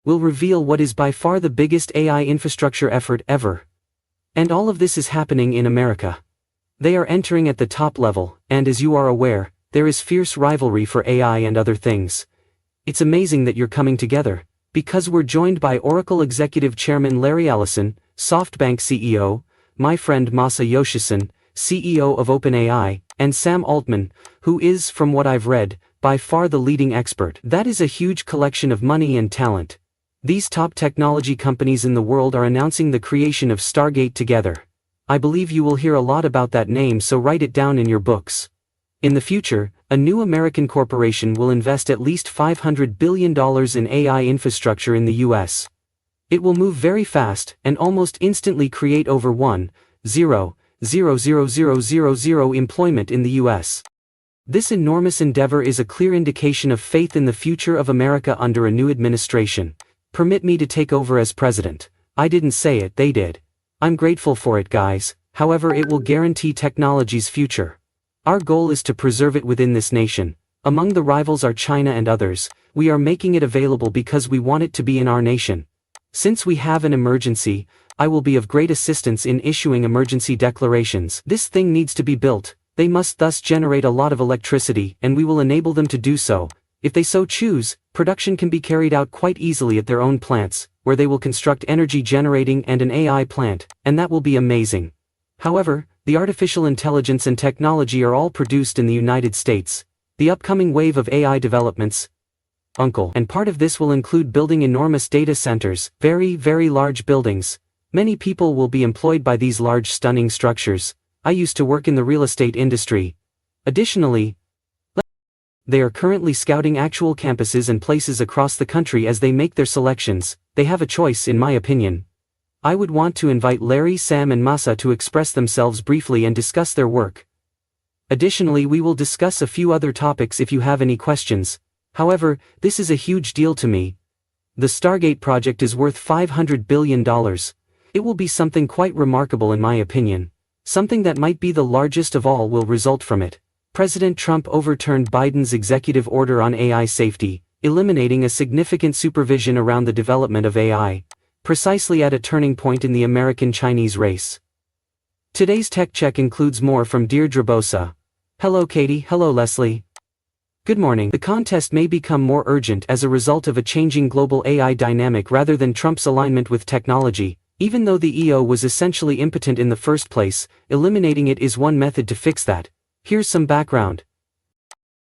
will reveal what is by far the biggest AI infrastructure effort ever. And all of this is happening in America. They are entering at the top level, and as you are aware, there is fierce rivalry for AI and other things. It's amazing that you're coming together, because we're joined by Oracle Executive Chairman Larry Ellison, SoftBank CEO, my friend Masa Yoshison, CEO of OpenAI, and Sam Altman, who is, from what I've read, by far the leading expert. That is a huge collection of money and talent. These top technology companies in the world are announcing the creation of Stargate together. I believe you will hear a lot about that name, so write it down in your books. In the future, a new American corporation will invest at least $500 billion in AI infrastructure in the US. It will move very fast and almost instantly create over 1,000,000 employment in the US. This enormous endeavor is a clear indication of faith in the future of America under a new administration. Permit me to take over as president. I didn't say it, they did. I'm grateful for it, guys. However, it will guarantee technology's future. Our goal is to preserve it within this nation. Among the rivals are China and others. We are making it available because we want it to be in our nation. Since we have an emergency, I will be of great assistance in issuing emergency declarations. This thing needs to be built. They must thus generate a lot of electricity, and we will enable them to do so. If they so choose, production can be carried out quite easily at their own plants, where they will construct energy generating and an AI plant, and that will be amazing. However, the artificial intelligence and technology are all produced in the United States. The upcoming wave of AI developments, and part of this will include building enormous data centers, very, very large buildings. Many people will be employed by these large, stunning structures. I used to work in the real estate industry. Additionally, they are currently scouting actual campuses and places across the country as they make their selections. They have a choice, in my opinion. I would want to invite Larry, Sam and Masa to express themselves briefly and discuss their work. Additionally, we will discuss a few other topics if you have any questions. However, this is a huge deal to me. The Stargate project is worth $500 billion. It will be something quite remarkable in my opinion. Something that might be the largest of all will result from it. President Trump overturned Biden's executive order on AI safety, eliminating a significant supervision around the development of AI, precisely at a turning point in the American-Chinese race. Today's Tech Check includes more from Deirdre Bosa. Hello Katie, hello Leslie. Good morning. The contest may become more urgent as a result of a changing global AI dynamic rather than Trump's alignment with technology. Even though the EO was essentially impotent in the first place, eliminating it is one method to fix that. Here's some background.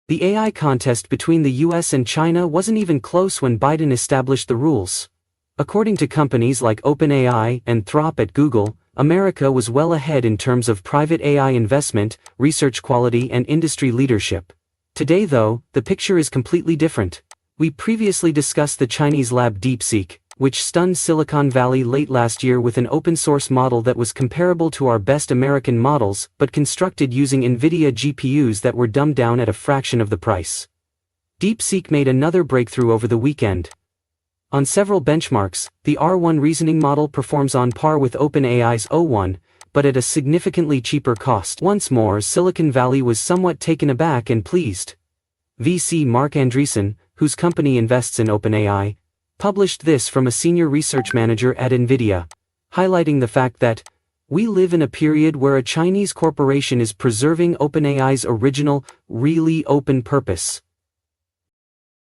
The AI contest between the US and China wasn't even close when Biden established the rules. According to companies like OpenAI and Anthropic at Google, America was well ahead in terms of private AI investment, research quality and industry leadership. Today though, the picture is completely different. We previously discussed the Chinese lab DeepSeek, which stunned Silicon Valley late last year with an open-source model that was comparable to our best American models but constructed using Nvidia GPUs that were dumbed down at a fraction of the price. DeepSeek made another breakthrough over the weekend. On several benchmarks, the R1 reasoning model performs on par with OpenAI's O1, but at a significantly cheaper cost. Once more, Silicon Valley was somewhat taken aback and pleased. VC Mark Andreessen, whose company invests in OpenAI, published this from a senior research manager at Nvidia, highlighting the fact that, "We live in a period where a Chinese corporation is preserving OpenAI's original, really open purpose.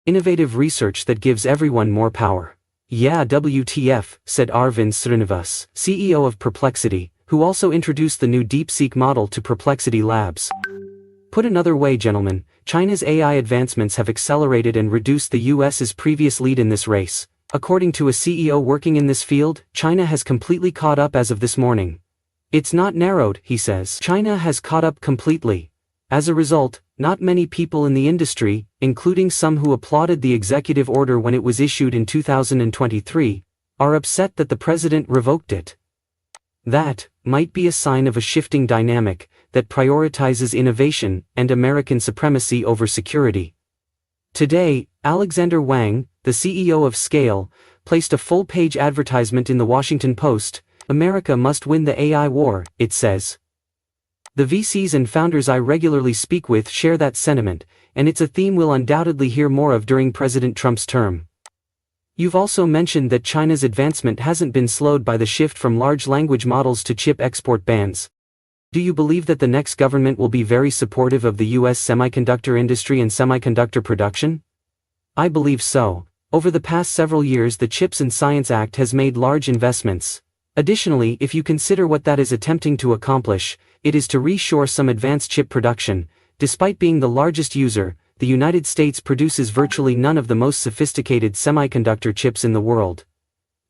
Innovative research that gives everyone more power." Yeah, WTF, said Arvind Srinivas, CEO of Perplexity, who also introduced the new DeepSeek model to Perplexity Labs. Put another way, gentlemen, China's AI advancements have accelerated and reduced the US's previous lead in this race. According to a CEO working in this field, China has completely caught up as of this morning. It's not narrowed, he says. China has caught up completely. As a result, not many people in the industry, including some who applauded the executive order when it was issued in 2023, are upset that the president revoked it. That might be a sign of a shifting dynamic that prioritizes innovation and American supremacy over security. Today, Alexander Wang, the CEO of Scale, placed a full-page advertisement in the Washington Post. America must win the AI war, it says. The VCs and founders I regularly speak with share that sentiment, and it's a theme we'll undoubtedly hear more of during President Trump's term. You've also mentioned that China's advancement hasn't been slowed by the shift from large language models to chip export bans. Do you believe that the next government will be very supportive of the US semiconductor industry and semiconductor production? I believe so. Over the past several years, the CHIPS and Science Act has made large investments. Additionally, if you consider what that is attempting to accomplish, it is to reshore some advanced chip production. Despite being the largest user, the United States produces virtually none of the most sophisticated semiconductor chips in the world.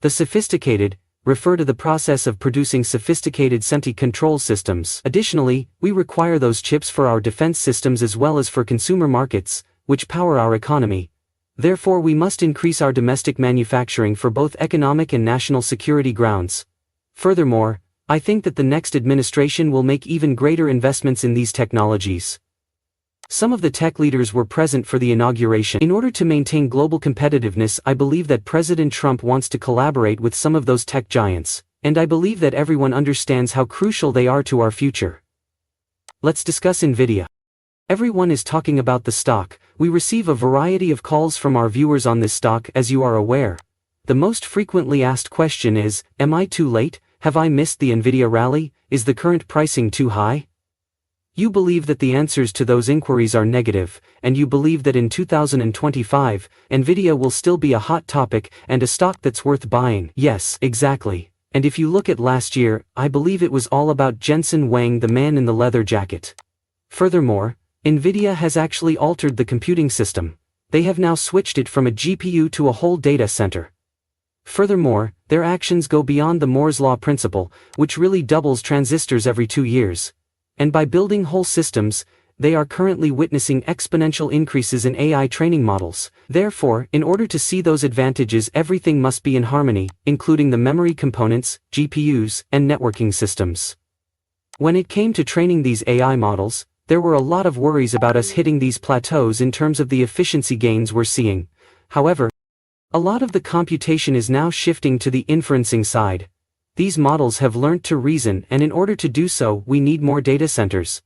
The sophisticated refer to the process of producing sophisticated control systems. Additionally, we require those chips for our defense systems as well as for consumer markets, which power our economy. Therefore, we must increase our domestic manufacturing for both economic and national security grounds. Furthermore, I think that the next administration will make even greater investments in these technologies. Some of the tech leaders were present for the inauguration. In order to maintain global competitiveness, I believe that President Trump wants to collaborate with some of those tech giants, and I believe that everyone understands how crucial they are to our future. Let's discuss Nvidia. Everyone is talking about the stock. We receive a variety of calls from our viewers on this stock, as you are aware. The most frequently asked question is, am I too late? Have I missed the Nvidia rally? Is the current pricing too high? You believe that the answers to those inquiries are negative, and you believe that in 2025, Nvidia will still be a hot topic and a stock that's worth buying. Yes, exactly. And if you look at last year, I believe it was all about Jensen Huang, the man in the leather jacket. Furthermore, Nvidia has actually altered the computing system. They have now switched it from a GPU to a whole data center. Furthermore, their actions go beyond the Moore's law principle, which really doubles transistors every 2 years. And by building whole systems, they are currently witnessing exponential increases in AI training models. Therefore, in order to see those advantages, everything must be in harmony, including the memory components, GPUs, and networking systems. When it came to training these AI models, there were a lot of worries about us hitting these plateaus in terms of the efficiency gains we're seeing. However, a lot of the computation is now shifting to the inferencing side. These models have learned to reason, and in order to do so, we need more data centers.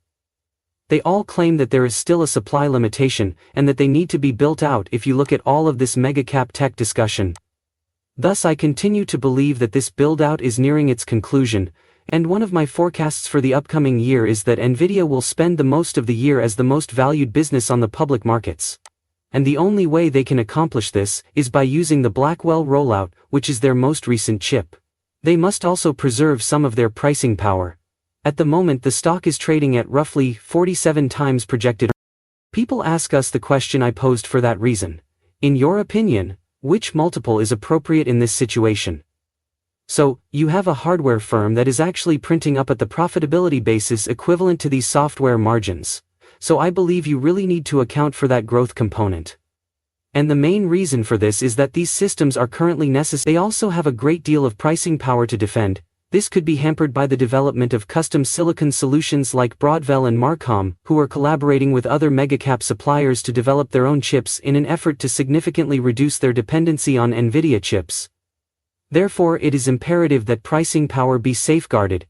They all claim that there is still a supply limitation, and that they need to be built out if you look at all of this mega-cap tech discussion. Thus I continue to believe that this build-out is nearing its conclusion, and one of my forecasts for the upcoming year is that Nvidia will spend the most of the year as the most valued business on the public markets. And the only way they can accomplish this is by using the Blackwell rollout, which is their most recent chip. They must also preserve some of their pricing power. At the moment, the stock is trading at roughly 47 times projected. People ask us the question I posed for that reason. In your opinion, which multiple is appropriate in this situation? So, you have a hardware firm that is actually printing up at the profitability basis equivalent to these software margins. So I believe you really need to account for that growth component. And the main reason for this is that these systems are currently necessary. They also have a great deal of pricing power to defend. This could be hampered by the development of custom silicon solutions like Broadwell and Marcom, who are collaborating with other megacap suppliers to develop their own chips in an effort to significantly reduce their dependency on Nvidia chips. Therefore, it is imperative that pricing power be safeguarded,